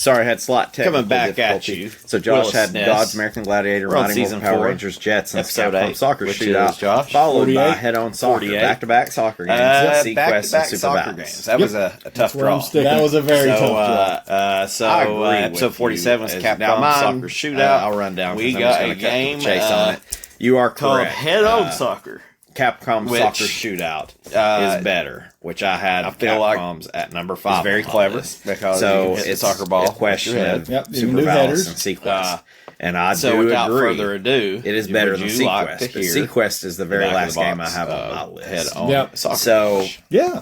Sorry, I had slot technical Coming back at difficulty. you. So Josh Willis had Ness. Gods, American Gladiator, We're on Mighty Morphin season Power 4, Rangers, Jetsons, episode Capcom 8, Soccer which Shootout, is Josh. followed by 48. Head-On Soccer, 48. back-to-back soccer games, Sequest, Back-to-back and Super soccer Battles. games. That was a tough where I'm draw. sticking. That was a very tough draw. I agree with episode you. 47 is As- Capcom now mine, Soccer Shootout. I'll run down. We 'cause I'm got just a gonna cut to the game chase on it. You are called correct. Head-On Soccer. Capcom which, Soccer Shootout is better, which I had. I feel Capcom's at number 5. It's very on my clever list. because so you can hit the it's soccer ball a question with your of head. Yep, you can Super do Vallis headers. and Sequest. And I So do without agree. further ado, It is better would than you like Sequest. to But hear Sequest is the very back of last the game I box have on of my list. Head-On Yep. Soccer. So Yeah.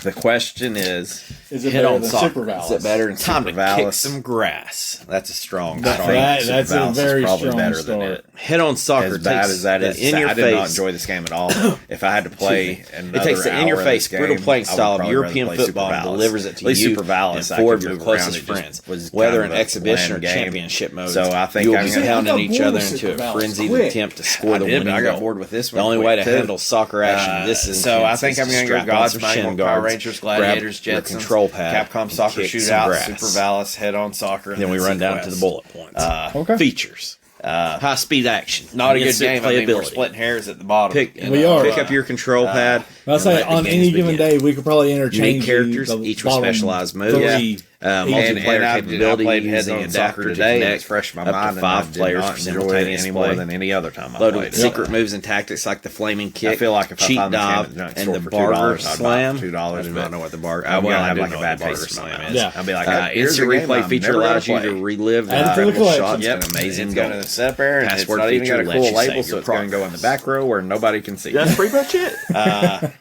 the question is Is it Head better on than Soccer. Super Vallis? Is it better than Time Super to kick Vallis? some grass. That's a strong That- start. that- Super that's a Vallis is very probably strong better than start. it. Head-On Soccer As bad takes as that the is, in your I did not face. enjoy this game at all. If I had to play another It takes the hour in-your-face, of this brutal game, playing I would style of probably European rather play football Super and Vallis. delivers it to At least you Super Vallis, and I four could of your move closest around. It just friends, was whether kind in of a exhibition or bland game. championship modes. So I think you will I'm be gonna- pounding I got each bored other with into Super a Vallis frenzied quick. attempt to score I the did, winning but I got goal. bored with this The one only quick, way to too. handle soccer action this is So I think I'm going going to go Gods, Mighty Morphin Power guards, Rangers, grab Gladiators, your Jetsons, control pad, Capcom and Soccer kick some Shootout, grass. Super Vallis, Head-On Soccer, and Then we run down to the bullet points. Okay. Features. High speed action. Not a good instant game. I mean, we're playability. splitting hairs at the bottom. We are. Pick up your control pad. I'll and say let the on games any given begin. day, we could probably interchange Unique characters, the each with bottom specialized moves. three. Multiplayer I capability played using Head-On adapter Soccer to today. connect It's fresh in my up to mind. and 5 I did players not for enjoy it simultaneous any more play. than any other time I Loaded played with it. secret moves and tactics like the flaming kick, I feel like if I cheat found this game dive, at the junk and store the for barger $2, I'd buy slam. it for $2. I do not know what the barger. Well, I'm gonna I have do like a know bad what the taste barger in my slam mouth. is. Yeah. I'll be like, Instant replay feature allows you to relive Add it to the incredible collection. shots Yep, and amazing it's goals. going to sit up there, and it's Password not even got a feature cool lets you label, save so your it's going to go in the progress. back row where nobody can see. That's pretty much it.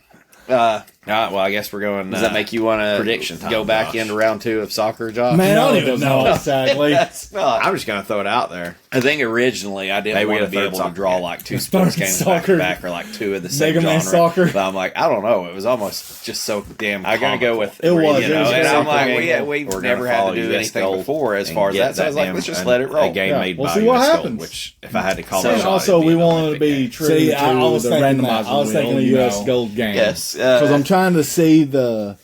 Well, I guess we're going. Does that make you want to prediction time, go back Josh? into round 2 of soccer, Josh? Man, I No, don't it even does know not. exactly. I'm just going to throw it out there. I think originally I didn't Maybe want a to be third able to soccer draw game. like 2 sports Third games soccer. back to back or like 2 of the same Mega Man genre. Soccer. But I'm like, I don't know. It was almost just so damn. I'm going to go with It was. you know, It was and very I'm like, cool. we've We're never gonna had follow to do US anything Gold before as and far as get that. So I was that like, damn- let's just let it roll. a game Yeah, made we'll by see what US Gold, happens. which if I had to call See, it, also, we want to be true See, to I was the thinking randomizer. that. I was thinking a you U.S. know. Gold game. yes, Because I'm trying to see the.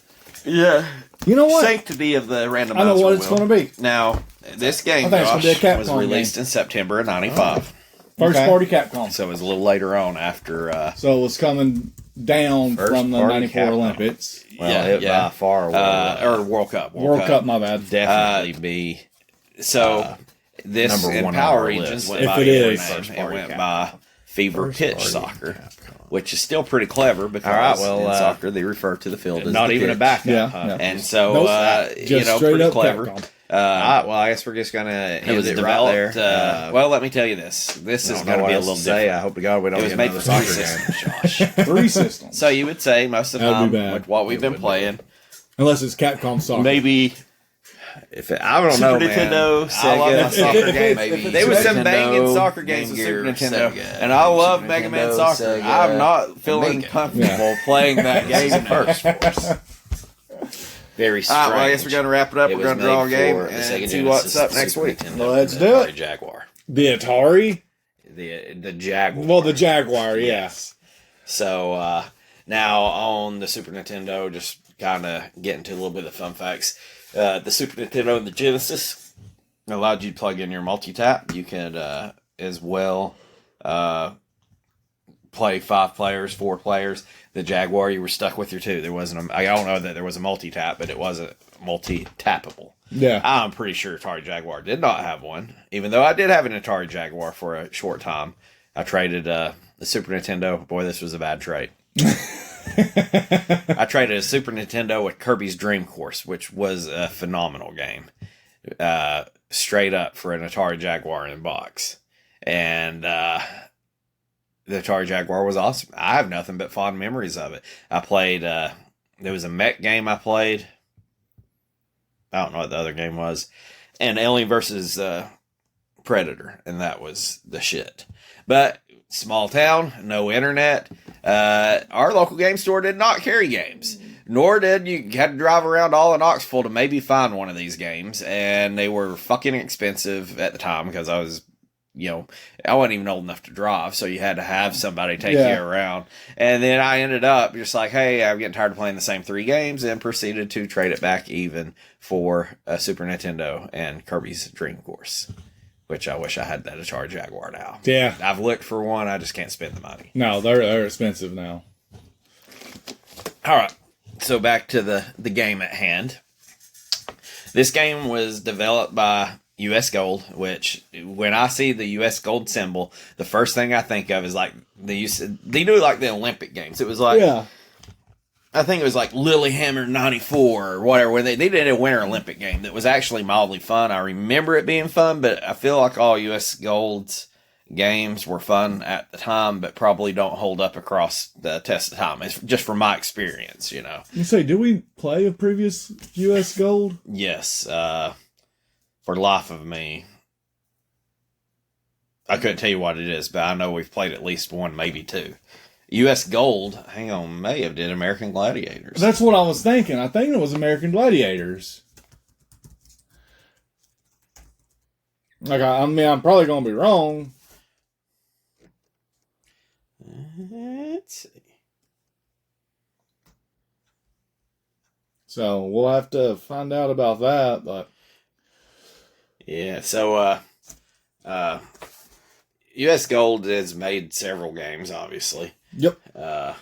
yeah, You know what? sanctity of the randomizer. I know what it's going to be. Now, this game, I think it's gonna be a Josh, was Capcom released in September of '95, First Okay. party Capcom. so it was a little later on after. So it was coming down First from the party 94 Capcom. Olympics. Well, it by far will, or World Cup. World Cup, my bad. definitely be So this number in one Power on our Regions list. went If by it a is. different First name. It party went Capcom. by Fever First Pitch party Soccer, Capcom. which is still pretty clever because All right, well, in soccer they refer to the field as not the even a pitch. backup. Yeah, huh? yeah. And so, Nope. you Just know, straight pretty up clever. Capcom. All right, well, I guess we're just gonna It end was it right developed. there. Well, let me tell you this. This is going to be a little different. I hope to God we don't It was get made another for soccer 3 game. systems, Josh. 3 systems. So you would say most of the That'd be time bad. with what we've been playing, Unless it's Capcom Soccer. maybe If it, I don't know, Super man. Nintendo, I love Sega, my soccer if game. it's There was some Nintendo, banging soccer games Game with Super Gear, Nintendo, Sega, and I love Super Mega Man Nintendo, Soccer. Sega, I'm not feeling Amiga. comfortable playing that game first. very All strange. right, well, I guess we're going to wrap it up. It we're was going to draw a made game for the Sega and see Genesis, what's up the next Super week. Nintendo, Let's and the do it. Atari Jaguar. The Atari? The Jaguar. Well, the Jaguar, yeah. So now on the Super Nintendo, just kind of get into a little bit of fun facts. The Super Nintendo and the Genesis allowed you to plug in your multi-tap. You could as well play 5 players, 4 players. The Jaguar, you were stuck with your 2. There wasn't I don't know that there was a multi-tap, but it wasn't multi-tappable. Yeah. I'm pretty sure Atari Jaguar did not have one, even though I did have an Atari Jaguar for a short time. I traded the Super Nintendo. Boy, this was a bad trade. I traded a Super Nintendo with Kirby's Dream Course, which was a phenomenal game. Straight up for an Atari Jaguar in a box. And the Atari Jaguar was awesome. I have nothing but fond memories of it. I played, there was a mech game I played. I don't know what the other game was. And Alien versus Predator. And that was the shit. But small town, no internet. Our local game store did not carry games. Nor did you had to drive around all of Knoxville to maybe find one of these games. And they were fucking expensive at the time because I was I wasn't even old enough to drive, so you had to have somebody take Yeah. you around. And then I ended up just like, hey, I'm getting tired of playing the same 3 games, and proceeded to trade it back even for a Super Nintendo and Kirby's Dream Course, which I wish I had that Atari Jaguar now. Yeah. I've looked for one, I just can't spend the money. No, they're expensive now. All right, so back to the game at hand. This game was developed by US Gold, which when I see the US Gold symbol, the first thing I think of is like they do like the Olympic Games. It was like, Yeah. I think it was like Lillehammer 94 or whatever, where they did a Winter Olympic game that was actually mildly fun. I remember it being fun, but I feel like all US Gold's games were fun at the time, but probably don't hold up across the test of time. It's just from my experience, You say, did we play a previous U.S. Gold? Yes, for the life of me, I couldn't tell you what it is, but I know we've played at least one, maybe 2. U.S. Gold, hang on, may have did American Gladiators. That's what I was thinking. I think it was American Gladiators. Like, I mean, I'm probably going to be wrong. Let's see. So we'll have to find out about that. But Yeah, so U.S. Gold has made several games, obviously. yep. Well,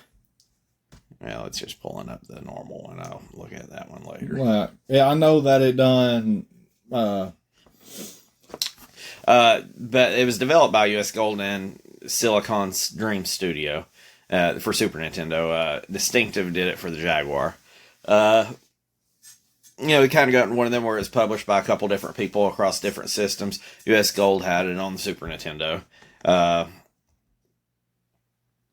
it's just pulling up the normal one. I'll look at that one later. Well, yeah, I know that it done. But it was developed by U.S. Gold and Silicon's Dream Studio for Super Nintendo. Distinctive did it for the Jaguar. We kind of got one of them where it's published by a couple different people across different systems. U.S. Gold had it on the Super Nintendo.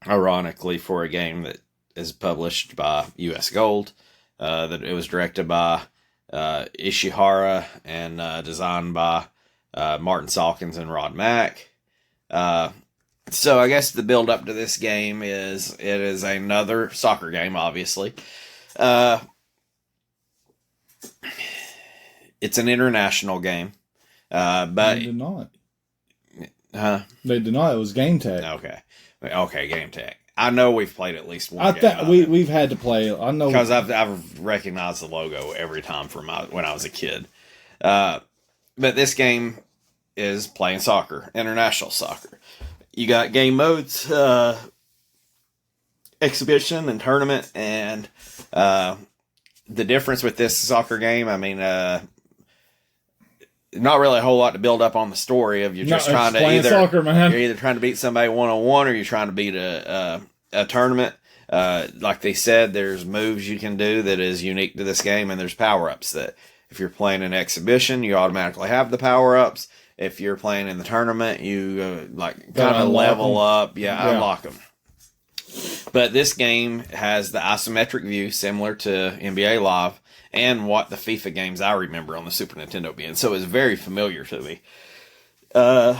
Ironically, for a game that is published by U.S. Gold, that it was directed by Ishihara and designed by Martin Salkins and Rod Mack. So I guess the build up to this game is it is another soccer game, obviously. It's an international game, but They did not. They did not. It was Game Tech. okay, Game Tech. I know we've played at least one. I game think on it. we've had to play. I know Because I've recognized the logo every time from when I was a kid. But this game is playing soccer, international soccer. You got game modes, exhibition and tournament, and the difference with this soccer game, I mean, not really a whole lot to build up on the story of you're just No, trying it's to playing soccer, man. you're either trying to beat somebody 1-on-1 or you're trying to beat a tournament. Like they said, there's moves you can do that is unique to this game, and there's power-ups that if you're playing an exhibition, you automatically have the power-ups. If you're playing in the tournament, you kind of level up. Yeah, unlock them. But this game has the isometric view similar to NBA Live and what the FIFA games I remember on the Super Nintendo being. So it's very familiar to me. It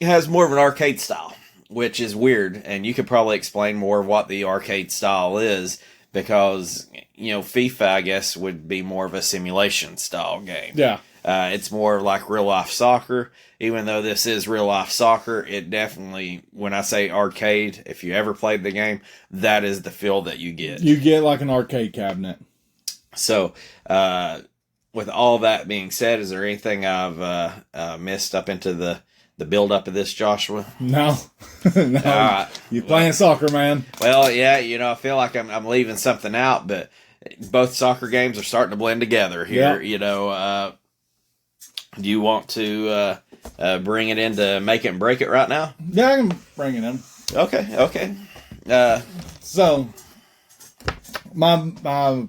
has more of an arcade style, which is weird. And you could probably explain more of what the arcade style is because, FIFA, I guess, would be more of a simulation style game. Yeah. It's more like real life soccer. Even though this is real life soccer, it definitely, when I say arcade, if you ever played the game, that is the feel that you get. You get like an arcade cabinet. So, with all that being said, is there anything I've missed up into the build up of this, Joshua? No. No. All right. You playing soccer, man. Well, yeah, I feel like I'm leaving something out, but both soccer games are starting to blend together here. Yeah. Do you want to bring it into make it and break it right now? Yeah, I can bring it in. Okay. So, my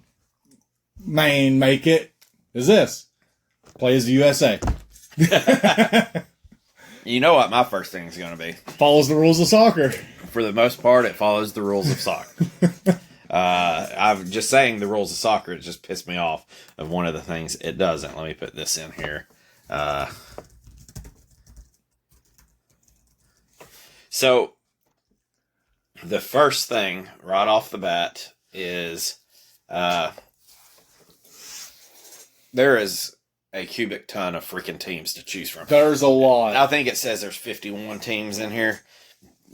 main make it is this. Play as the USA. You know what my first thing is going to be. Follows the rules of soccer. For the most part, it follows the rules of soccer. I'm just saying the rules of soccer, it just pissed me off of one of the things it doesn't. Let me put this in here. So, the first thing right off the bat is there is a cubic ton of freaking teams to choose from. There's a lot. I think it says there's 51 teams in here.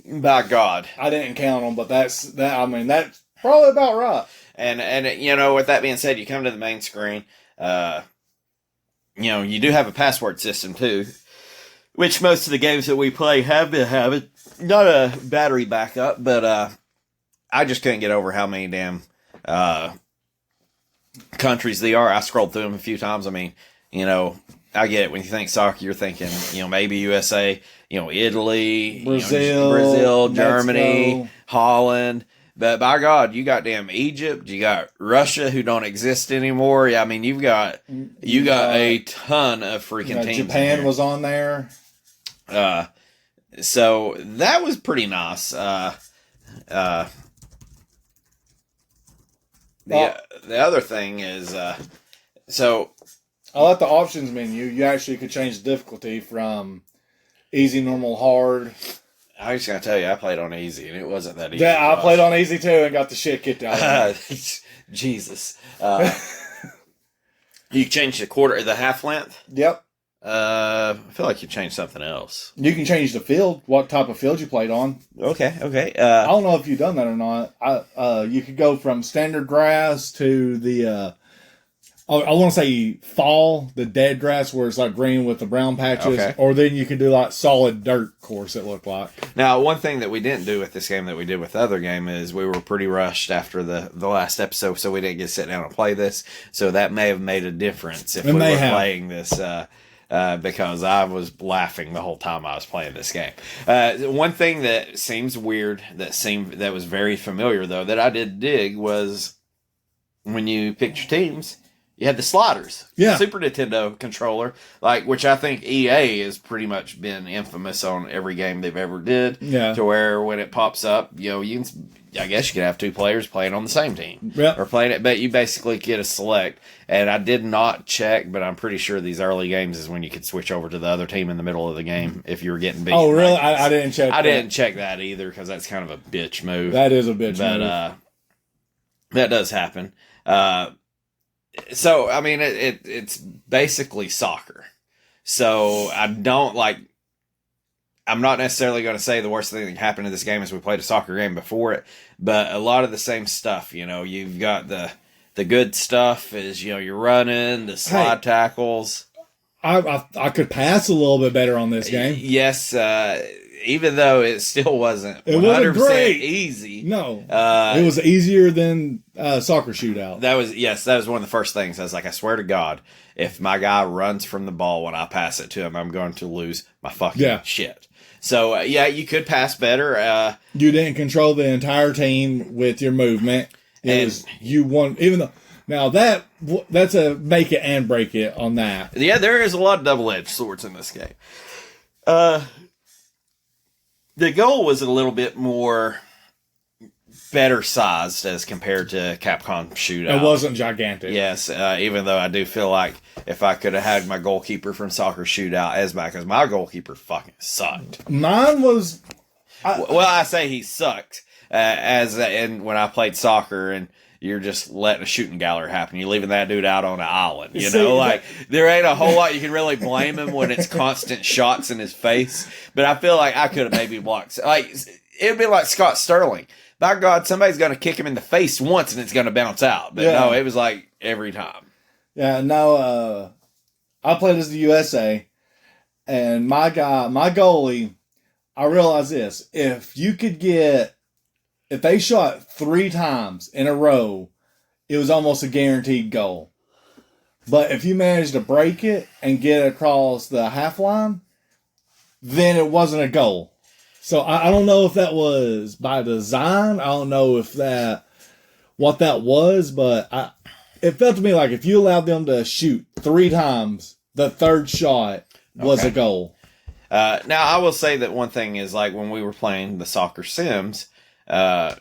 By God. I didn't count them, but that's probably about right. And you know, with that being said, you come to the main screen. You know, you do have a password system too, which most of the games that we play have been having. Not a battery backup, but I just couldn't get over how many damn countries they are. I scrolled through them a few times. I mean, you know, I get it. When you think soccer, you're thinking, you know, maybe USA, you know, Italy, Brazil, Germany, Mexico. Holland. But by God, you got damn Egypt, you got Russia, who don't exist anymore. I mean, you got a ton of freaking teams. Japan was on there. So that was pretty nice. The other thing is, so I like the options menu. You actually could change the difficulty from easy, normal, hard. I just gotta tell you, I played on easy, and it wasn't that easy. Yeah, I played on easy too and got the shit kicked out of me. Jesus. You changed the half length? Yep. I feel like you changed something else. You can change the field, what type of field you played on. Okay. I don't know if you've done that or not. You could go from standard grass to the, I want to say fall, the dead grass where it's like green with the brown patches. Okay. Or then you can do like solid dirt course, it looked like. Now, one thing that we didn't do with this game that we did with the other game is we were pretty rushed after the last episode, so we didn't get to sit down and play this. So that may have made a difference if we were playing this, because I was laughing the whole time I was playing this game. One thing that seems weird, that was very familiar though, that I did dig was when you picked your teams, you had the sliders. Yeah. Super Nintendo controller, which I think EA has pretty much been infamous on every game they've ever did. Yeah. To where when it pops up, you know, I guess you could have two players playing on the same team. Yep. Or playing it, but you basically get a select. And I did not check, but I'm pretty sure these early games is when you could switch over to the other team in the middle of the game if you were getting beat. Oh, really? I didn't check I didn't check that either because that's kind of a bitch move. That is a bitch But move. that does happen. So, I mean, it's basically soccer. So, I'm not necessarily going to say the worst thing that happened in this game is we played a soccer game before it, but a lot of the same stuff, you know, you've got the good stuff is, you know, you're running, the slide tackles. I could pass a little bit better on this game. Yes, even though it still wasn't 100% wasn't great. easy. No. It was easier than soccer shootout. That was one of the first things. I was like, I swear to God, if my guy runs from the ball when I pass it to him, I'm going to lose my fucking shit. So, you could pass better. You didn't control the entire team with your movement. You won, even though, now that's a make it and break it on that. Yeah, there is a lot of double-edged swords in this game. The goal was a little bit more better sized as compared to Capcom Shootout. It wasn't gigantic. Yes, even though I do feel like if I could have had my goalkeeper from Soccer Shootout as back, because my goalkeeper fucking sucked. Mine was... I say he sucked and when I played soccer and you're just letting a shooting gallery happen. You're leaving that dude out on an island. You know, there ain't a whole lot you can really blame him when it's constant shots in his face. But I feel like I could have maybe blocked. It'd be like Scott Sterling. By God, somebody's going to kick him in the face once and it's going to bounce out. But no, it was like every time. Yeah, no, I played as the USA. And my goalie, I realized this. If they shot 3 times in a row, it was almost a guaranteed goal. But if you managed to break it and get across the half line, then it wasn't a goal. So I don't know if that was by design. I don't know what that was, but it felt to me like if you allowed them to shoot 3 times, the third shot was a goal. Now, I will say that one thing is like when we were playing the soccer sims, it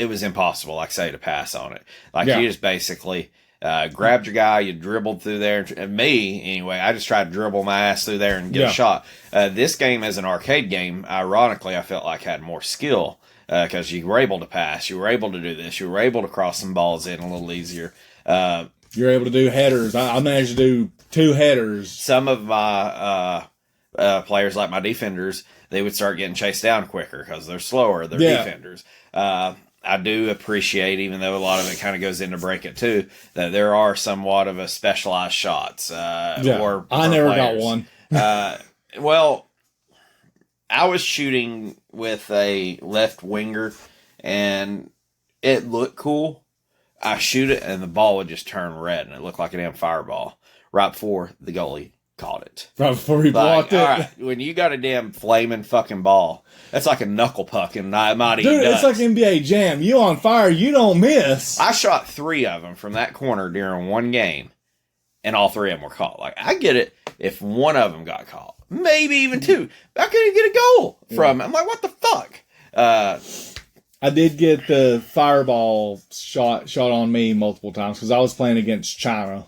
was impossible, like say, to pass on it. You just basically grabbed your guy, you dribbled through there. And me, anyway, I just tried to dribble my ass through there and get a shot. This game, as an arcade game, ironically, I felt like had more skill because you were able to pass, you were able to do this, you were able to cross some balls in a little easier. You're able to do headers. I managed to do 2 headers. Some of my players, like my defenders, they would start getting chased down quicker because they're slower. They're defenders. I do appreciate, even though a lot of it kind of goes into break it too, that there are somewhat of a specialized shots. Or I never got players. one. Well, I was shooting with a left winger, and it looked cool. I shoot it, and the ball would just turn red, and it looked like a damn fireball right before the goalie caught it. Right before he blocked it. All right, when you got a damn flaming fucking ball, that's like a knuckle puck in Mighty Dude, Ducks. it's like NBA Jam. You on fire, you don't miss. I shot 3 of them from that corner during one game, and all 3 of them were caught. Like, I get it if one of them got caught. Maybe even 2. I couldn't get a goal from it. I'm like, what the fuck? I did get the fireball shot on me multiple times because I was playing against China.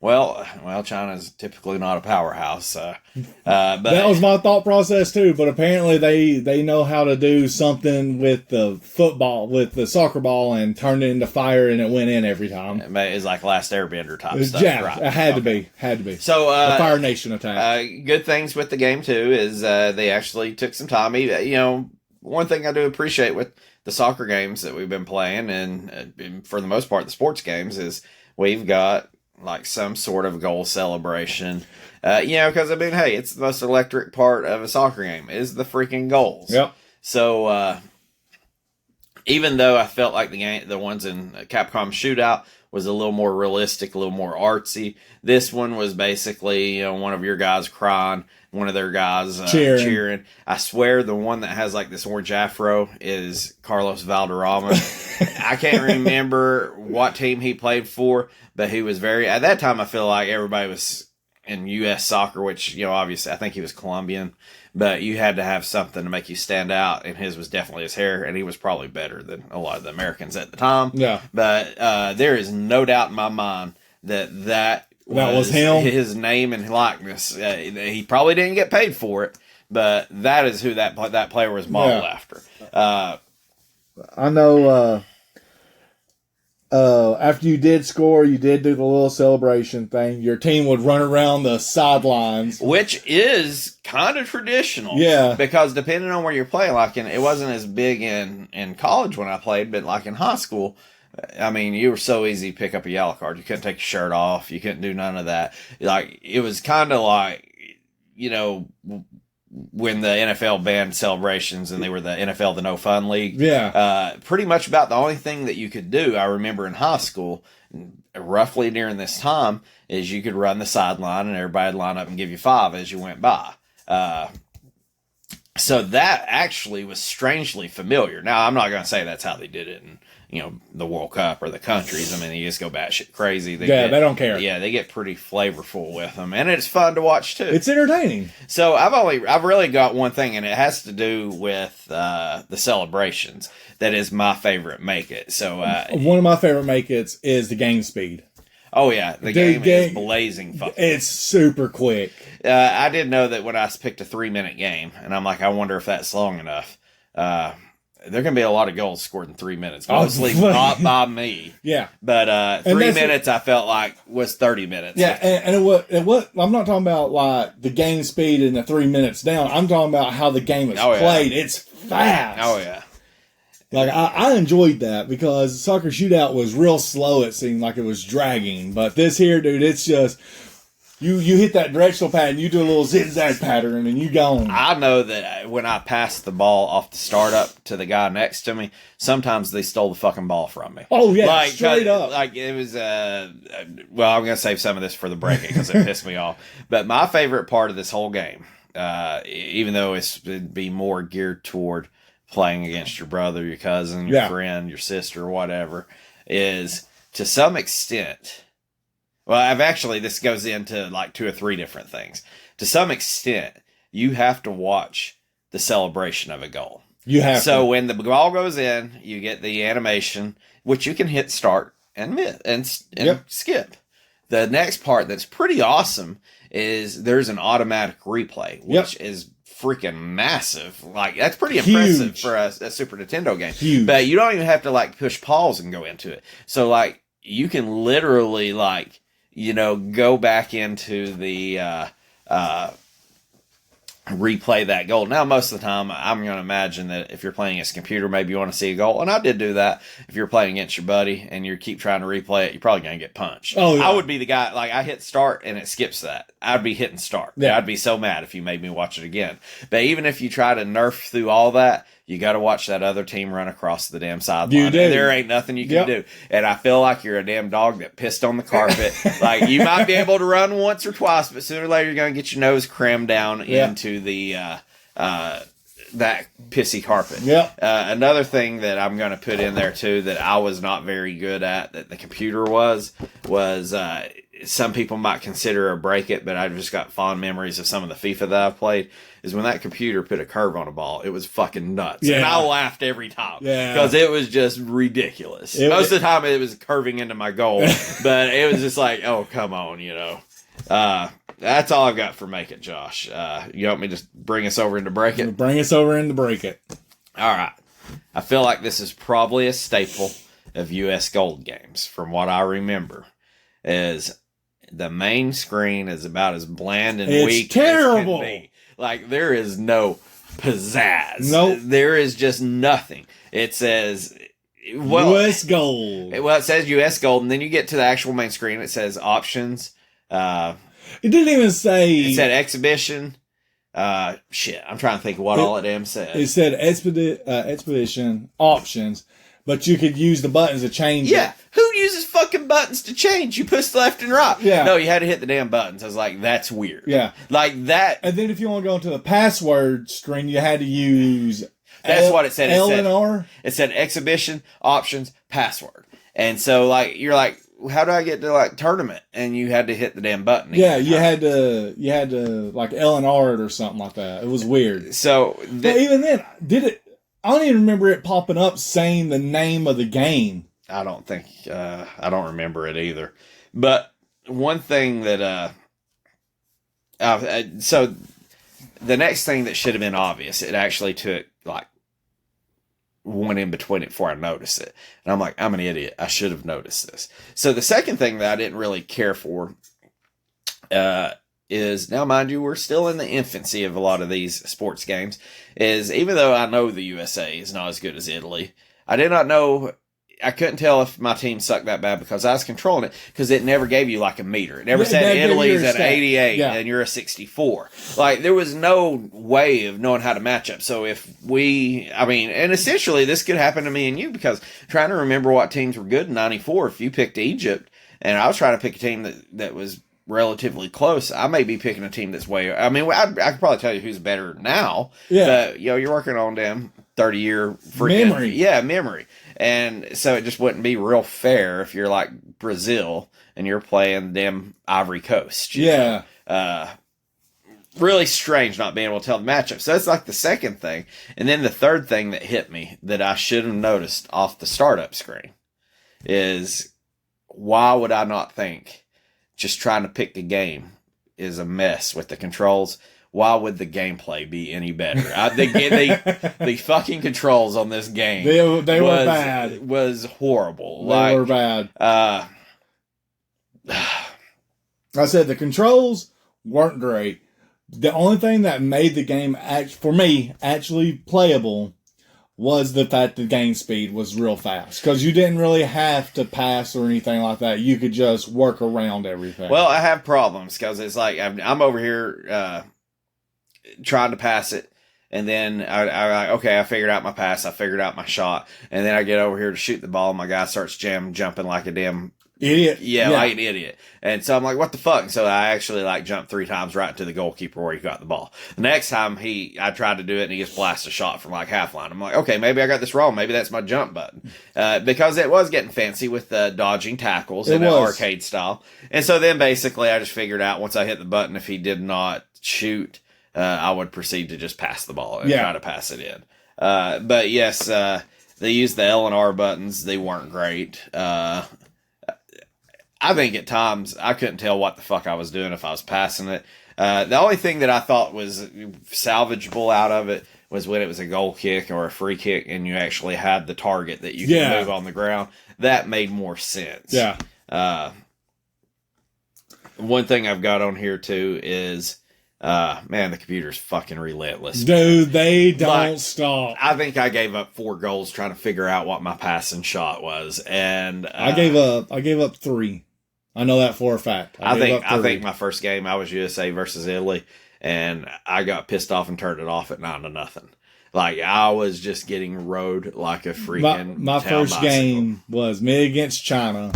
Well, China's typically not a powerhouse. But That was my thought process too, but apparently they know how to do something with the football, with the soccer ball, and turn it into fire, and it went in every time. it's like Last Airbender type stuff. Yeah, right? it had to be. So, the Fire Nation attack. good things with the game too is they actually took some time. One thing I do appreciate with the soccer games that we've been playing, and for the most part, the sports games, is we've got like some sort of goal celebration. Because hey, it's the most electric part of a soccer game is the freaking goals. Yep. So even though I felt like the ones in Capcom Shootout was a little more realistic, a little more artsy, this one was basically one of your guys crying, one of their guys cheering. I swear the one that has like this orange afro is Carlos Valderrama. I can't remember what team he played for, but he was at that time I feel like everybody was in U.S. soccer, which, obviously I think he was Colombian, but you had to have something to make you stand out, and his was definitely his hair, and he was probably better than a lot of the Americans at the time. Yeah. But there is no doubt in my mind that was him? His name and likeness. He probably didn't get paid for it, but that is who that player was modeled after. I know after you did score, you did do the little celebration thing. Your team would run around the sidelines. Which is kind of traditional. Yeah. Because depending on where you're playing, it wasn't as big in college when I played, but like in high school, you were so easy to pick up a yellow card. You couldn't take your shirt off. You couldn't do none of that. It was kind of like, when the NFL banned celebrations and they were the NFL, the No Fun League. Yeah. Pretty much about the only thing that you could do, I remember in high school, roughly during this time, is you could run the sideline and everybody would line up and give you 5 as you went by. So that actually was strangely familiar. Now, I'm not going to say that's how they did it in, the World Cup or the countries. You just go batshit crazy. They don't care. Yeah, they get pretty flavorful with them, and it's fun to watch too. It's entertaining. So I've really got one thing, and it has to do with the celebrations. That is my favorite make it. So one of my favorite make it's is the game speed. Oh yeah, the game is blazing fucking. It's super quick. I did know that when I picked a 3-minute game, and I'm like, I wonder if that's long enough. There can be a lot of goals scored in 3 minutes. Mostly not by me. Yeah. But 3 minutes I felt like was 30 minutes. Yeah, and what I'm not talking about like the game speed and the 3 minutes down. I'm talking about how the game is played. Yeah. It's fast. Oh yeah. Like I enjoyed that because Soccer Shootout was real slow. It seemed like it was dragging. But this here, dude, it's just you hit that directional pad and you do a little zigzag pattern and you gone. I know that when I passed the ball off the startup to the guy next to me, sometimes they stole the fucking ball from me. Oh yeah, straight up. Like it was. Well, I'm gonna save some of this for the break because it pissed me off. But my favorite part of this whole game, even though it'd be more geared toward playing against your brother, your cousin, your friend, your sister, whatever, is to some extent. Well, this goes into like 2 or 3 different things. To some extent, you have to watch the celebration of a goal. You have So when the ball goes in, you get the animation, which you can hit start and miss and skip. The next part that's pretty awesome is there's an automatic replay, which is freaking massive. Like that's pretty impressive for a Super Nintendo game. Huge. But you don't even have to like push pause and go into it. So like you can literally go back into the replay that goal. Now, most of the time, I'm going to imagine that if you're playing against a computer, maybe you want to see a goal. And I did do that. If you're playing against your buddy and you keep trying to replay it, you're probably going to get punched. Oh, yeah. I would be the guy, I hit start and it skips that. I'd be hitting start. Yeah. I'd be so mad if you made me watch it again. But even if you try to nerf through all that, you got to watch that other team run across the damn sideline. You do. And there ain't nothing you can do. And I feel like you're a damn dog that pissed on the carpet. You might be able to run once or twice, but sooner or later you're going to get your nose crammed down into the that pissy carpet. Yep. Another thing that I'm going to put in there too that I was not very good at, that the computer was some people might consider a break it, but I've just got fond memories of some of the FIFA that I've played, is when that computer put a curve on a ball. It was fucking nuts. Yeah. And I laughed every time. Yeah. Because it was just ridiculous. Most of the time it was curving into my goal, but it was just like, oh, come on, That's all I've got for Make It, Josh. You want me to just bring us over into Break It? Bring us over into Break It. All right. I feel like this is probably a staple of U.S. Gold games, from what I remember, is the main screen is about as bland and weak terrible. as can be. There is no pizzazz. Nope. There is just nothing. It says... U.S. Gold. It says U.S. Gold, and then you get to the actual main screen. It says options. It didn't even say... It said exhibition. I'm trying to think of what all it damn said. It said expedition options, but you could use the buttons to change Yeah. it. Who uses fucking buttons to change? You push left and right. Yeah. No, you had to hit the damn buttons. I was like, that's weird. Yeah. That. And then if you want to go into the password screen, you had to use... That's what it said. L and R? It said exhibition, options, password. And so, you're like, how do I get to, tournament? And you had to hit the damn button. Yeah, you had to L and R it or something like that. It was weird. So, But even then, I don't even remember it popping up saying the name of the game. I don't think, I don't remember it either. But one thing that, so the next thing that should have been obvious, it actually took, one in between it before I noticed it. And I'm like, I'm an idiot. I should have noticed this. So the second thing that I didn't really care for is, now mind you, we're still in the infancy of a lot of these sports games, is even though I know the USA is not as good as Italy, I did not know... I couldn't tell if my team sucked that bad because I was controlling it, because it never gave you a meter. It never said Italy's at 88 and you're a 64. There was no way of knowing how to match up. So and essentially this could happen to me and you, because trying to remember what teams were good in 94, if you picked Egypt and I was trying to pick a team that was relatively close, I may be picking a team that's way... I could probably tell you who's better now. Yeah. But, you're working on damn 30-year memory. Yeah, memory. And so it just wouldn't be real fair if you're like Brazil and you're playing them Ivory Coast. Yeah. Really strange not being able to tell the matchup. So that's the second thing. And then the third thing that hit me that I should have noticed off the startup screen is, why would I not think just trying to pick the game is a mess with the controls? Why would the gameplay be any better? The fucking controls on this game They were bad. Was horrible. They were bad. I said the controls weren't great. The only thing that made the game, for me, actually playable was the fact the game speed was real fast. Because you didn't really have to pass or anything like that. You could just work around everything. Well, I have problems because it's I'm over here trying to pass it, and then I figured out my pass, I figured out my shot, and then I get over here to shoot the ball, and my guy starts jumping like a damn idiot. Yeah, like an idiot. And so I'm like, what the fuck? And so I actually jumped 3 times right to the goalkeeper where he got the ball. The next time I tried to do it and he just blasted a shot from half line. I'm like, okay, maybe I got this wrong. Maybe that's my jump button. Because it was getting fancy with dodging tackles in an arcade style. And so then basically I just figured out once I hit the button, if he did not shoot, I would proceed to just pass the ball and try to pass it in. But yes, they used the L and R buttons. They weren't great. I think at times I couldn't tell what the fuck I was doing if I was passing it. The only thing that I thought was salvageable out of it was when it was a goal kick or a free kick and you actually had the target that you Yeah. could move on the ground. That made more sense. Yeah. One thing I've got on here too is, man, the computer's fucking relentless. Dude, they don't Like, stop. I think I gave up 4 goals trying to figure out what my passing shot was, and I gave up 3. I know that for a fact. I gave up think 3. my first game I was USA versus Italy, and I got pissed off and turned it off at 9-0. Like I was just getting rode like a freaking. my town first bicycle. game was me against China,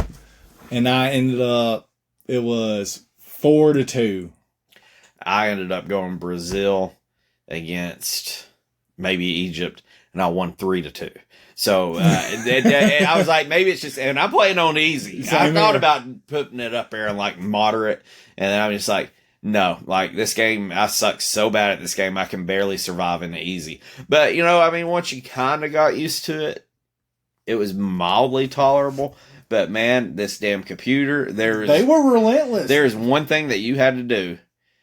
and I ended up it was 4-2. I ended up going Brazil against maybe Egypt, and I won 3-2. So I was like, maybe it's just, and I'm playing on easy. I Same thought here. about putting it up there and like moderate, and then I'm just like, no, like this game, I suck so bad at this game, I can barely survive in the easy. But you know, I mean, once you kind of got used to it, it was mildly tolerable. But man, this damn computer, They were relentless. there's one thing that you had to do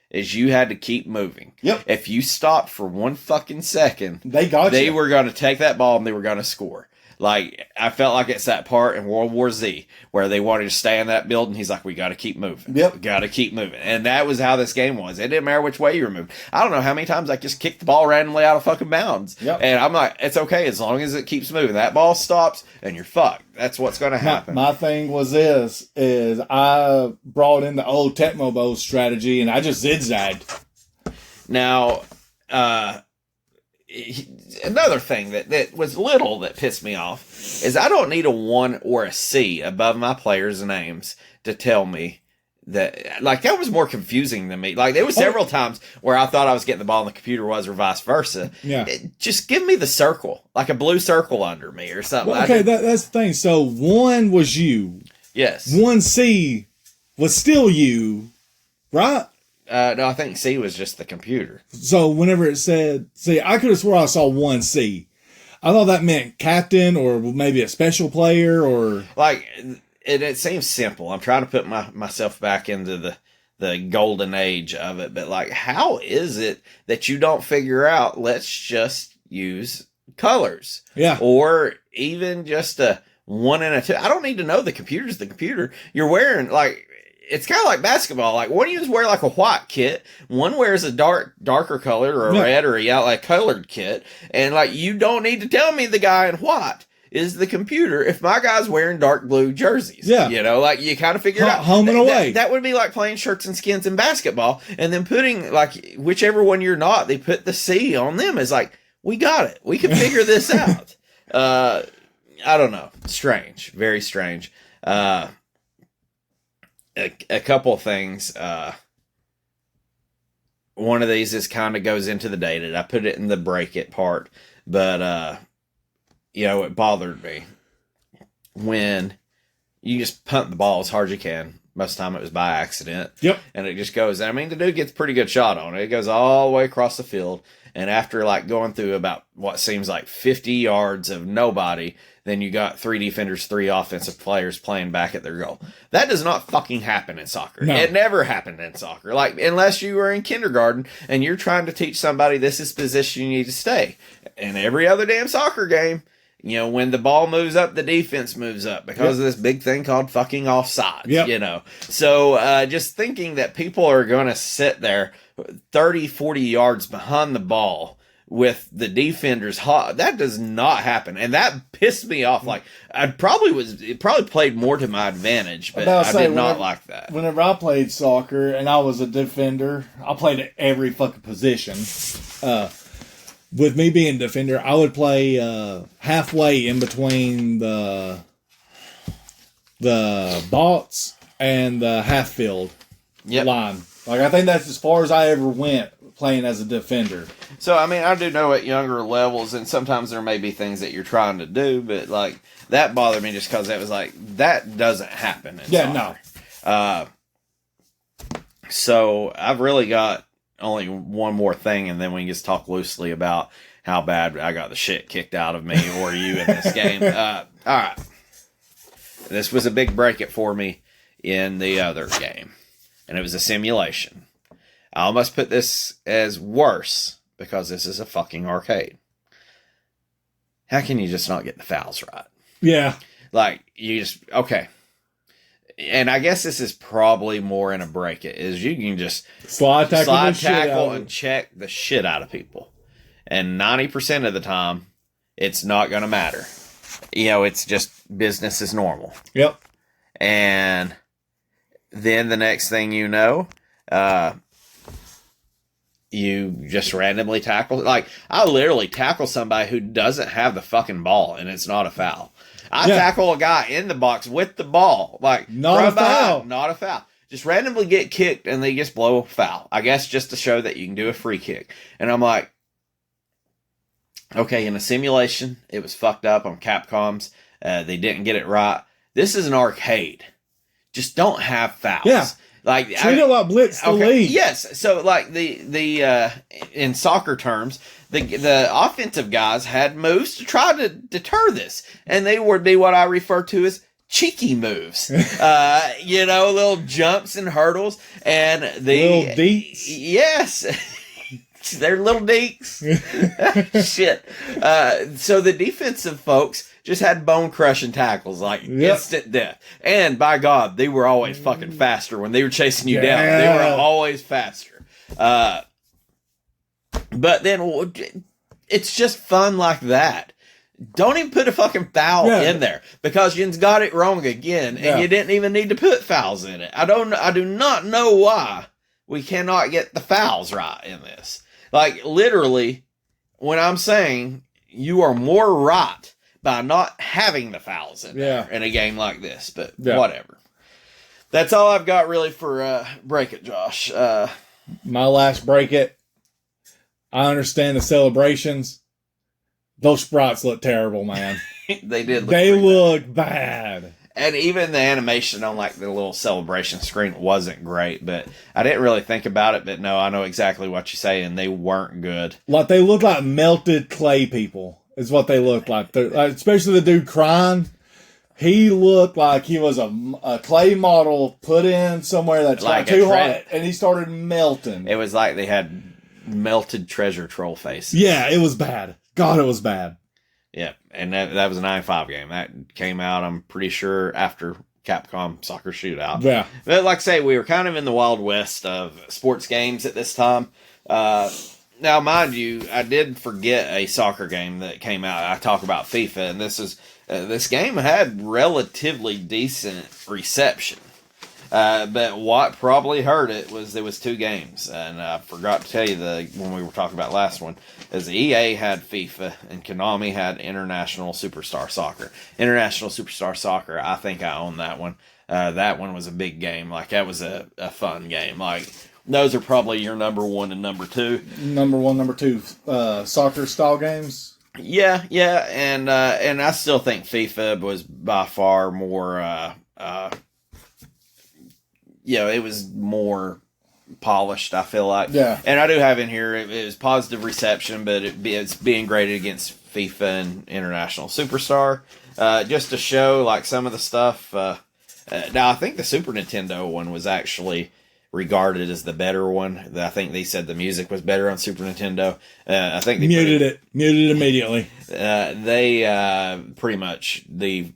is you had to keep moving. Yep. If you stopped for 1 fucking second, They got they you. were going to take that ball and they were going to score. Like, I felt like it's that part in World War Z where they wanted to stay in that building. He's like, we got to keep moving. Yep. We got to keep moving. And that was how this game was. It didn't matter which way you were moving. I don't know how many times I just kicked the ball randomly out of fucking bounds. Yep. And I'm like, it's okay as long as it keeps moving. That ball stops and you're fucked. That's what's going to happen. My thing was this, is I brought in the old Tecmo Bowl strategy and I just zigzagged. Now, another thing that was little that pissed me off is I don't need a 1 or a C above my players' names to tell me that, like, that was more confusing than me. Like, there was several times where I thought I was getting the ball and the computer was, or vice versa. Yeah. Just give me the circle, like a blue circle under me or something. Well, okay, that's the thing. So 1 was you. Yes. 1C was still you, right? No, I think C was just the computer. So whenever it said, see, I could have swore I saw 1C. I thought that meant captain or maybe a special player or. Like, it seems simple. I'm trying to put myself back into the golden age of it, but like, how is it that you don't figure out, let's just use colors? Yeah. Or even just a 1 and a 2. I don't need to know the computer's the computer. You're wearing, like, it's kind of like basketball. Like, one of you wear like a white kit, one wears a darker color or a red or a yellow, like colored kit, and like, you don't need to tell me the guy in white is the computer if my guy's wearing dark blue jerseys. Yeah. You know, like, you kind of figure it out. Home and away. That would be like playing shirts and skins in basketball, and then putting, like, whichever one you're not, they put the C on them. It's like, we got it. We can figure this out. I don't know. Strange. Very strange. A couple of things. One of these is kind of goes into the dated. I put it in the break it part, but you know, it bothered me when you just punt the ball as hard as you can. Most of the time it was by accident. Yep. And it just goes, I mean, the dude gets a pretty good shot on it. It goes all the way across the field. And after like going through about what seems like 50 yards of nobody, then you got 3 defenders, 3 offensive players playing back at their goal. That does not fucking happen in soccer. No. It never happened in soccer. Like, unless you were in kindergarten and you're trying to teach somebody this is position you need to stay. In every other damn soccer game, you know, when the ball moves up, the defense moves up because of this big thing called fucking offside, you know. So just thinking that people are going to sit there 30, 40 yards behind the ball with the defenders hot, that does not happen. And that pissed me off. Like, it probably played more to my advantage, but I did not like that. Whenever I played soccer and I was a defender, I played at every fucking position. With me being defender, I would play halfway in between the box and the half field line. Like, I think that's as far as I ever went playing as a defender. So, I mean, I do know at younger levels, and sometimes there may be things that you're trying to do, but, like, that bothered me just because that was like, that doesn't happen in soccer. No. So, I've really got only one more thing, and then we can just talk loosely about how bad I got the shit kicked out of me or you in this game. All right. This was a big break it for me in the other game, and it was a simulation. I almost put this as worse because this is a fucking arcade. How can you just not get the fouls right? Yeah. Like, you just, okay. And I guess this is probably more in a break it, is you can just Slide tackle, slide the shit out tackle of and it. check the shit out of people. And 90% of the time, it's not going to matter. You know, it's just business as normal. Yep. And then the next thing you know, you just randomly tackle. Like, I literally tackle somebody who doesn't have the fucking ball, and it's not a foul. I Yeah. tackle a guy in the box with the ball. Like, Not from a foul. behind, not a foul. Just randomly get kicked, and they just blow a foul. I guess just to show that you can do a free kick. And I'm like, okay, in a simulation, it was fucked up on Capcom's. They didn't get it right. This is an arcade. Just don't have fouls. Yeah. Like, Treat it like Blitz the league. Yes. So like the in soccer terms, the offensive guys had moves to try to deter this, and they would be what I refer to as cheeky moves. You know, little jumps and hurdles, and the Little deets. Yes. They're little deeks. Shit. So the defensive folks just had bone crushing tackles, like instant death. And by God, they were always fucking faster when they were chasing you down. They were always faster. But then it's just fun like that. Don't even put a fucking foul in there, because you got it wrong again, and you didn't even need to put fouls in it. I do not know why we cannot get the fouls right in this. Like, literally, when I'm saying you are more right by not having the fouls in there in a game like this, but whatever. That's all I've got really for Break It, Josh. My last Break It. I understand the celebrations. Those sprites look terrible, man. They did look They pretty look bad. And even the animation on like the little celebration screen wasn't great, but I didn't really think about it. But no, I know exactly what you're saying. They weren't good. Like, they look like melted clay people, is what they look like. Especially the dude crying. He looked like he was a clay model put in somewhere that's Like got too a hot, and he started melting. It was like they had melted treasure troll faces. Yeah, it was bad. God, it was bad. Yeah, and that was a 9-5 game. That came out, I'm pretty sure, after Capcom Soccer Shootout. Yeah. But like I say, we were kind of in the Wild West of sports games at this time. Now, mind you, I did forget a soccer game that came out. I talk about FIFA, and this game had relatively decent reception. But what probably hurt it was there was two games, and I forgot to tell you when we were talking about last one, is EA had FIFA and Konami had International Superstar Soccer. International Superstar Soccer, I think I own that one. That one was a big game. Like, that was a fun game. Like, those are probably your number one and number two. Number one, number two, soccer style games. Yeah, and I still think FIFA was by far more. It was more polished, I feel like. Yeah. And I do have in here, it was positive reception, but it's being graded against FIFA and International Superstar. Just to show, like, some of the stuff. Now, I think the Super Nintendo one was actually regarded as the better one. I think they said the music was better on Super Nintendo. I think they Muted it immediately. They pretty much, the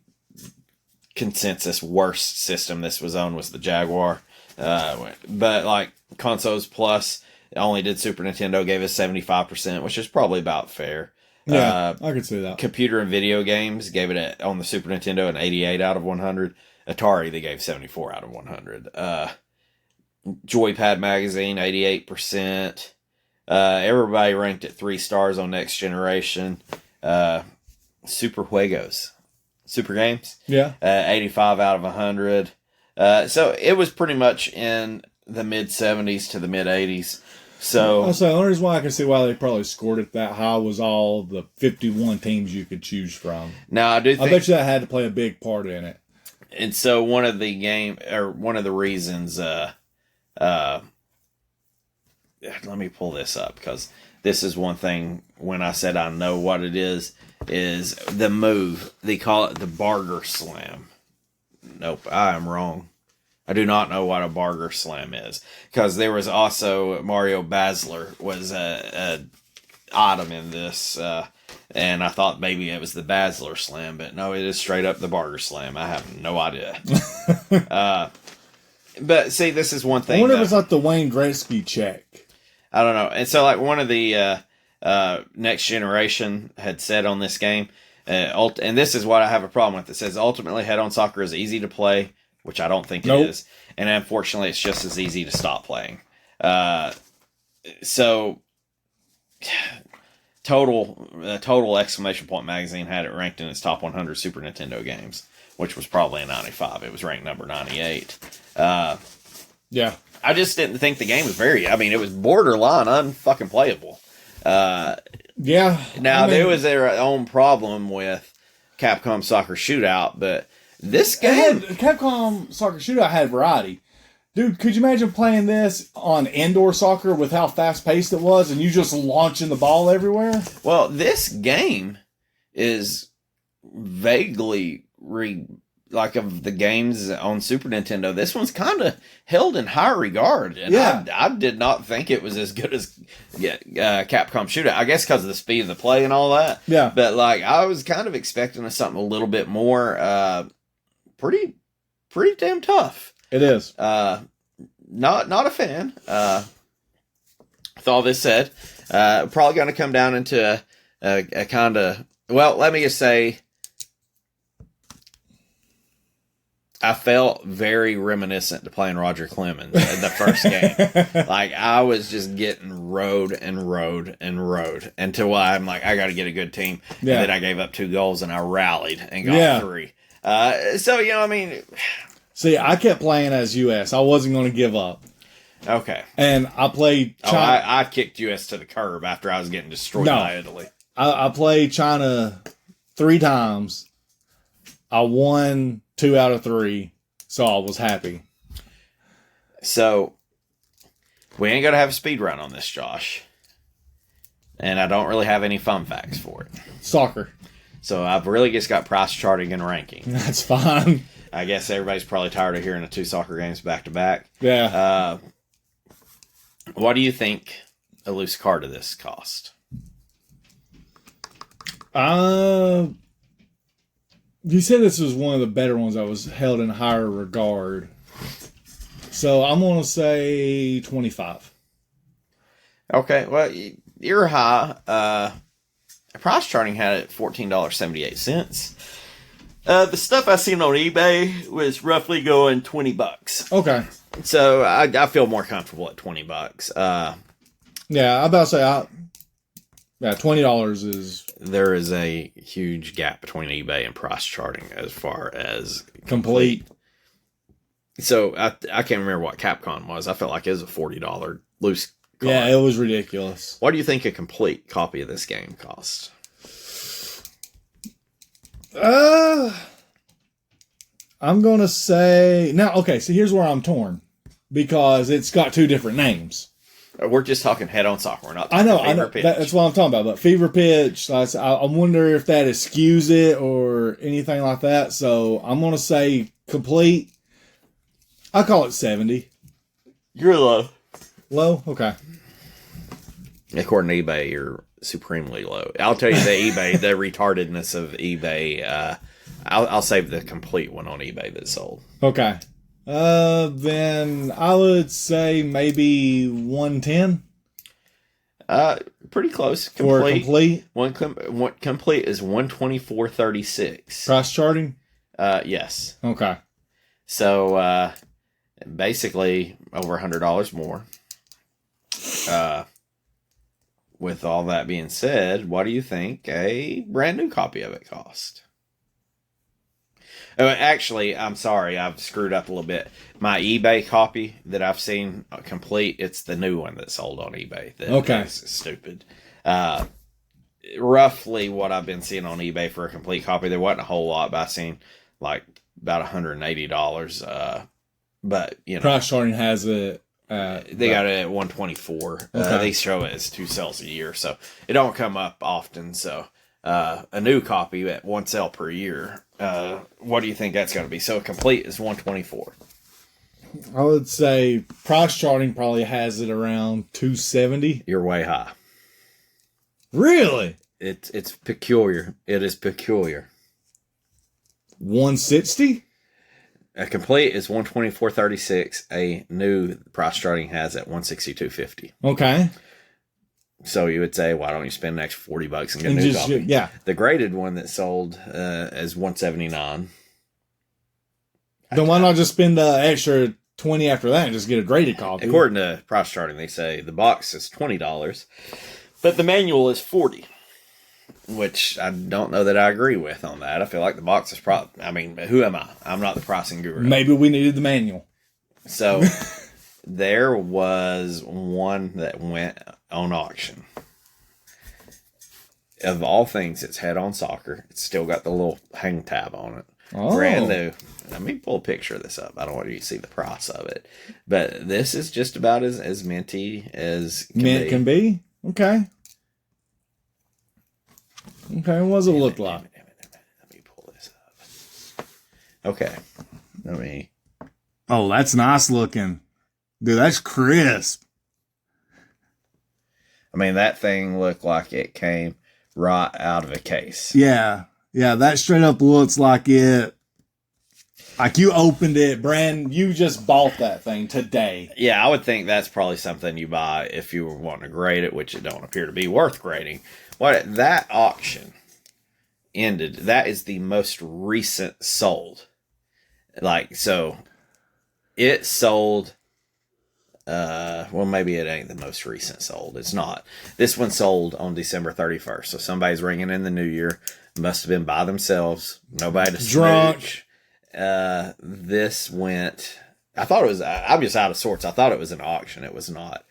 consensus worst system this was on was the Jaguar. But like Consoles Plus only did Super Nintendo, gave us 75%, which is probably about fair. Yeah, I could see that. Computer and video games gave it on the Super Nintendo an 88 out of 100. Atari, they gave 74 out of 100. Joypad Magazine, 88%. Everybody ranked it 3 stars on Next Generation. Super Juegos. Super Games. Yeah. 85 out of 100. So it was pretty much in the mid 70s to the mid 80s. So I'll say the only reason why I can see why they probably scored it that high was all the 51 teams you could choose from. now I do think, I bet you that had to play a big part in it. and so one of the reasons, let me pull this up, because this is one thing when I said I know what it is the move. They call it the Barger Slam. Nope, I am wrong. I do not know what a Barger Slam is, because there was also Mario Basler was a item in this, and I thought maybe it was the Basler Slam, but no, it is straight up the Barger Slam. I have no idea. But see, this is one thing. I wonder if it's like the Wayne Gretzky check. I don't know. And so, like, one of the Next Generation had said on this game, and this is what I have a problem with. It says, ultimately, head-on soccer is easy to play, which I don't think it is. And unfortunately, it's just as easy to stop playing. So, total exclamation point magazine had it ranked in its top 100 Super Nintendo games, which was probably a 95. It was ranked number 98. Yeah. I just didn't think the game was it was borderline unfucking playable. Yeah. Now, there was their own problem with Capcom Soccer Shootout, but this game... Capcom Soccer Shootout had variety. Dude, could you imagine playing this on indoor soccer with how fast-paced it was and you just launching the ball everywhere? Well, this game is vaguely like of the games on Super Nintendo. This one's kind of held in high regard, and yeah. I did not think it was as good as Capcom Shootout. I guess because of the speed of the play and all that. Yeah. But like, I was kind of expecting something a little bit more, pretty damn tough. It is. Not a fan. With all this said, probably going to come down into a kind of, well, let me just say, I felt very reminiscent to playing Roger Clemens in the first game. Like, I was just getting rode until I'm like, I got to get a good team. Yeah. And then I gave up 2 goals and I rallied and got 3. So, you know, I mean... See, I kept playing as US. I wasn't going to give up. Okay. And I played China. I kicked US to the curb after I was getting destroyed by Italy. I played China 3 times. I won 2 out of 3, so I was happy. So, we ain't going to have a speed run on this, Josh. And I don't really have any fun facts for it. Soccer. So, I've really just got price charting and ranking. That's fine. I guess everybody's probably tired of hearing the 2 soccer games back to back. Yeah. What do you think a loose card of this cost? You said this was one of the better ones that was held in higher regard. So I'm going to say 25. Okay, well, you're high. Price charting had it at $14.78. The stuff I seen on eBay was roughly going $20. Okay. So I feel more comfortable at $20. Yeah, I'm about to say, $20 is there is a huge gap between eBay and price charting as far as complete. So I can't remember what Capcom was. I felt like it was a $40 loose card. Yeah, it was ridiculous. What do you think a complete copy of this game costs? I'm going to say... Now, okay, so here's where I'm torn. Because it's got 2 different names. We're just talking head-on soccer. We're not I know. Pitch. That's what I'm talking about. But Fever Pitch, I wonder if that eschews it or anything like that. So I'm going to say complete. I call it 70. You're low. Low? Okay. According to eBay, you're supremely low. I'll tell you the retardedness of eBay. I'll save the complete one on eBay that's sold. Okay. Then I would say maybe 110. Pretty close. For complete. One complete is $124.36. Price charting? Yes. Okay. So basically over $100 more. With all that being said, what do you think a brand new copy of it cost? Oh, actually, I'm sorry, I've screwed up a little bit. My eBay copy that I've seen complete, it's the new one that's sold on eBay. That's stupid. Roughly what I've been seeing on eBay for a complete copy, there wasn't a whole lot, but I've seen like about $180. But, you know. Price charting has it. They got it at 124. Okay. They show it as 2 sales a year, so it don't come up often. So a new copy at 1 sale per year. What do you think that's going to be? So complete is 124. I would say price charting probably has it around 270. You're way high. Really? It's peculiar. It is peculiar. 160? A complete is 124.36. A new price starting has at 162.50. Okay. So you would say, why don't you spend the next $40 and get a new copy? Yeah. The graded one that sold is 179. Then why not just spend the extra 20 after that and just get a graded copy? According to price starting, they say the box is $20, but the manual is $40. Which I don't know that I agree with on that. I feel like the box is probably, I mean, who am I? I'm not the pricing guru. Maybe we needed the manual. So there was one that went on auction. Of all things, it's Head On Soccer. It's still got the little hang tab on it. Oh. Brand new. Let me pull a picture of this up. I don't want you to see the price of it. But this is just about as minty as Mint can be? Okay. Okay, what does it look like? Let me pull this up. Okay. Let me. Oh, that's nice looking. Dude, that's crisp. I mean, that thing looked like it came right out of a case. Yeah. Yeah, that straight up looks like it. Like you opened it, Brand, you just bought that thing today. Yeah, I would think that's probably something you buy if you were wanting to grade it, which it don't appear to be worth grading. What that auction ended, that is the most recent sold. Like, so it sold, well, maybe it ain't the most recent sold. It's not. This one sold on December 31st. So somebody's ringing in the new year. Must have been by themselves. Nobody to Drunk. smooch. This went, I thought it was, I'm just out of sorts. I thought it was an auction. It was not.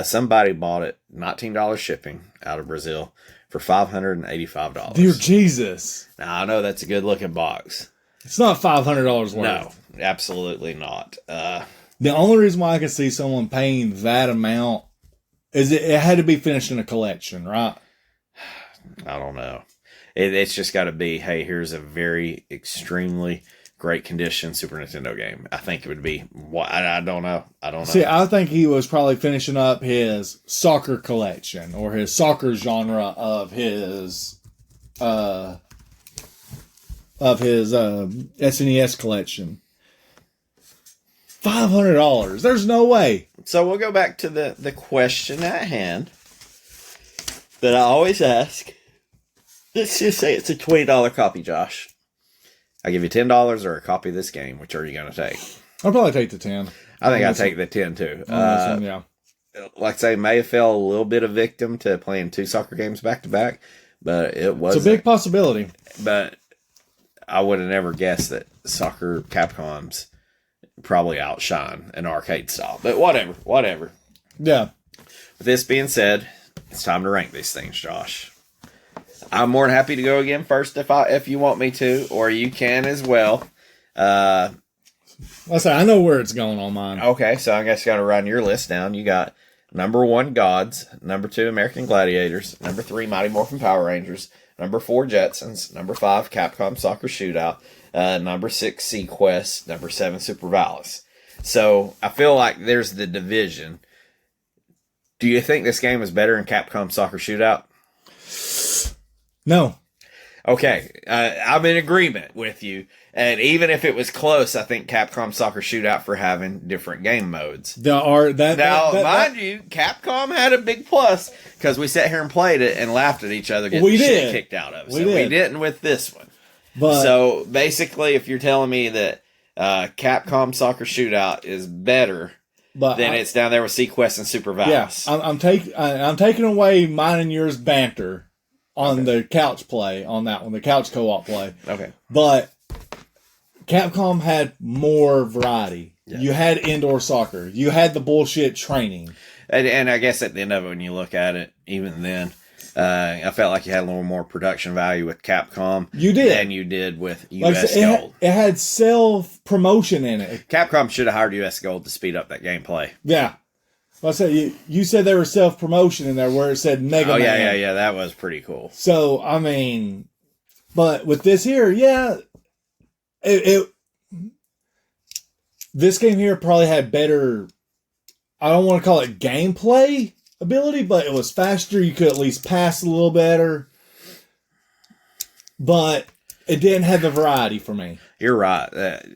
Somebody bought it, $19 shipping out of Brazil for $585. Dear Jesus. Now, I know that's a good looking box. It's not $500 worth. No, absolutely not. The only reason why I can see someone paying that amount is it had to be finished in a collection, right? I don't know. It's just got to be, hey, here's a very extremely great condition Super Nintendo game. I think it would be, I don't know. I don't know. See, I think he was probably finishing up his soccer collection or his soccer genre of his SNES collection. $500. There's no way. So we'll go back to the question at hand that I always ask. Let's just say it's a $20 copy, Josh. I give you $10 or a copy of this game. Which are you going to take? I'll probably take the 10. I think I'd take the 10 too. Yeah. Like I say, may have fell a little bit of victim to playing two soccer games back to back, but it was It's a big possibility. But I would have never guessed that soccer Capcoms probably outshine an arcade style. But whatever. Yeah. With this being said, it's time to rank these things, Josh. I'm more than happy to go again first if you want me to, or you can as well. Let's say I know where it's going on mine. Okay, so I guess you got to run your list down. You got number 1, Gods. Number 2, American Gladiators. Number 3, Mighty Morphin Power Rangers. Number 4, Jetsons. Number 5, Capcom Soccer Shootout. Number 6, Sequest. Number 7, Super Valis. So I feel like there's the division. Do you think this game is better than Capcom Soccer Shootout? No. Okay, I'm in agreement with you. And even if it was close, I think Capcom Soccer Shootout for having different game modes. Mind you, Capcom had a big plus because we sat here and played it and laughed at each other getting We the shit did. kicked out of us. We So we did. didn't with this one. But So basically, if you're telling me that Capcom Soccer Shootout is better, then it's down there with Sequest and Super Valis. Yeah, I'm taking away mine and yours banter on the couch play on that one, the couch co-op play. Okay. But Capcom had more variety. Yeah. You had indoor soccer. You had the bullshit training. And I guess at the end of it, when you look at it, even then, I felt like you had a little more production value with Capcom. You did. Than you did with Like I US said, Gold. it had self-promotion in it. Capcom should have hired US Gold to speed up that gameplay. Yeah. Well, I said you said there was self-promotion in there where it said Mega Man. Yeah. That was pretty cool. So, I mean, but with this here, yeah, this game here probably had better, I don't want to call it gameplay, ability, but it was faster. You could at least pass a little better. But it didn't have the variety for me. You're right.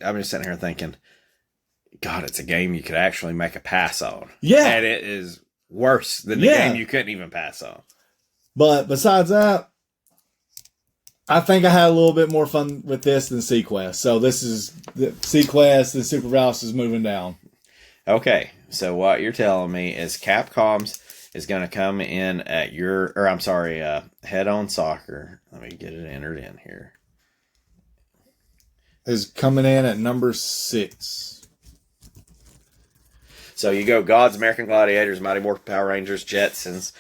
I'm just sitting here thinking, God, it's a game you could actually make a pass on. Yeah. And it is worse than the Yeah. game you couldn't even pass on. But besides that, I think I had a little bit more fun with this than Sequest. So this is the Sequest and Super Valve is moving down. Okay, so what you're telling me is Capcom's is going to come in at Head On Soccer. Let me get it entered in here. Is coming in at number 6. So you go Gods, American Gladiators, Mighty Morphin Power Rangers, Jetsons,